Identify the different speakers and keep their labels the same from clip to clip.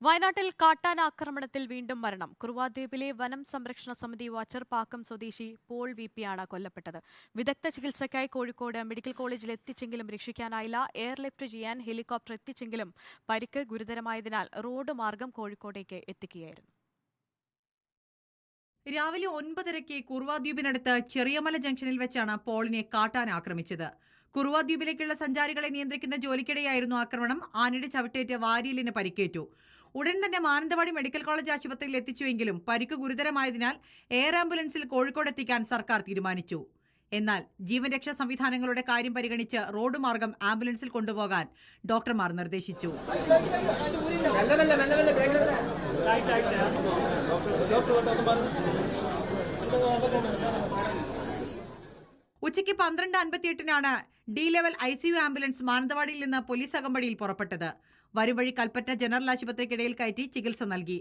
Speaker 1: വയനാട്ടിൽ കാട്ടാന ആക്രമണത്തിൽ വീണ്ടും മരണം. കുറുവാദ്വീപിലെ വനം സംരക്ഷണ സമിതി വാച്ചർ പാക്കം സ്വദേശി പോൾ വി.പി.യാണ് കൊല്ലപ്പെട്ടത്. വിദഗ്ധ ചികിത്സയ്ക്കായി കോഴിക്കോട് മെഡിക്കൽ കോളേജിൽ എത്തിച്ചെങ്കിലും രക്ഷിക്കാനായില്ല. എയർലിഫ്റ്റ് ചെയ്യാൻ ഹെലികോപ്റ്റർ എത്തിച്ചെങ്കിലും പരിക്ക് ഗുരുതരമായതിനാൽ റോഡ് മാർഗം കോഴിക്കോടേക്ക് എത്തിക്കുകയായിരുന്നു.
Speaker 2: രാവിലെ 9:30 കുറുവാദ്വീപിനടുത്ത് ചെറിയമല ജംഗ്ഷനിൽ വെച്ചാണ് പോളിനെ കാട്ടാന ആക്രമിച്ചത്. കുറുവാദ്വീപിലേക്കുള്ള സഞ്ചാരികളെ നിയന്ത്രിക്കുന്ന ജോലിക്കിടെയായിരുന്നു ആക്രമണം. ആനയുടെ ചവിട്ടേറ്റ് വാരിയലിന് പരിക്കേറ്റു. ഉടൻ തന്നെ മാനന്തവാടി മെഡിക്കൽ കോളേജ് ആശുപത്രിയിൽ എത്തിച്ചുവെങ്കിലും പരിക്ക് ഗുരുതരമായതിനാൽ എയർ ആംബുലൻസിൽ കോഴിക്കോട് എത്തിക്കാൻ സർക്കാർ തീരുമാനിച്ചു. എന്നാൽ ജീവൻ രക്ഷാ സംവിധാനങ്ങളുടെ കാര്യം പരിഗണിച്ച് റോഡ് മാർഗം ആംബുലൻസിൽ കൊണ്ടുപോകാൻ ഡോക്ടർമാർ നിർദ്ദേശിച്ചു. ഉച്ചയ്ക്ക് 12:58 ഡി ലെവൽ ICU ആംബുലൻസ് മാനന്തവാടിയിൽ നിന്ന് പോലീസ് അകമ്പടിയിൽ പുറപ്പെട്ടത്. വരുംവഴി കൽപ്പറ്റ ജനറൽ ആശുപത്രിക്കിടയിൽ കയറ്റി ചികിത്സ നൽകി.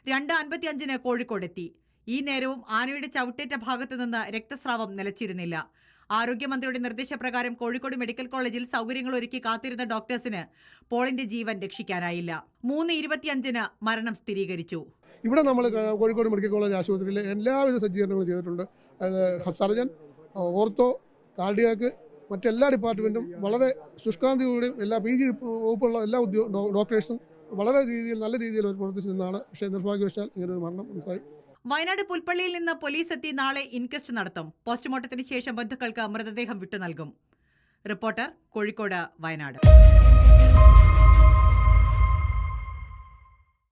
Speaker 2: 2:55 കോഴിക്കോടെത്തി. ഈ നേരവും ആനയുടെ ചവിട്ടേറ്റ ഭാഗത്തുനിന്ന് രക്തസ്രാവം നിലച്ചിരുന്നില്ല. ആരോഗ്യമന്ത്രിയുടെ നിർദ്ദേശപ്രകാരം കോഴിക്കോട് മെഡിക്കൽ കോളേജിൽ സൗകര്യങ്ങൾ ഒരുക്കി കാത്തിരുന്ന ഡോക്ടേഴ്സിന് പോളിന്റെ ജീവൻ രക്ഷിക്കാനായില്ല. 3:25 മരണം സ്ഥിരീകരിച്ചു.
Speaker 3: ഇവിടെ നമ്മൾ കോഴിക്കോട് മെഡിക്കൽ കോളേജ് ആശുപത്രിയിൽ എല്ലാവിധ സജ്ജീകരണങ്ങളും ചെയ്തിട്ടുണ്ട്. സർജൻ, ഓർത്തോ, കാർഡിയാക്ക്, മറ്റെല്ലാ ഡിപ്പാർട്ട്മെന്റും വളരെ ശുഷ്കാന്തിയോടെയും എല്ലാ PG വകുപ്പുള്ള എല്ലാ ഡോക്ടേഴ്സും വളരെ നല്ല രീതിയിൽ പ്രവർത്തിച്ചു നിന്നാണ്. പക്ഷേ നിർഭാഗ്യവശാൽ ഇങ്ങനൊരു മരണം ഉണ്ടായി.
Speaker 2: വയനാട് പുൽപ്പള്ളിയിൽ നിന്ന് പോലീസ് എത്തി നാളെ ഇൻക്വസ്റ്റ് നടത്തും. പോസ്റ്റ്മോർട്ടത്തിന് ശേഷം ബന്ധുക്കൾക്ക് മൃതദേഹം വിട്ടു നൽകും. റിപ്പോർട്ടർ, കോഴിക്കോട്, വയനാട്.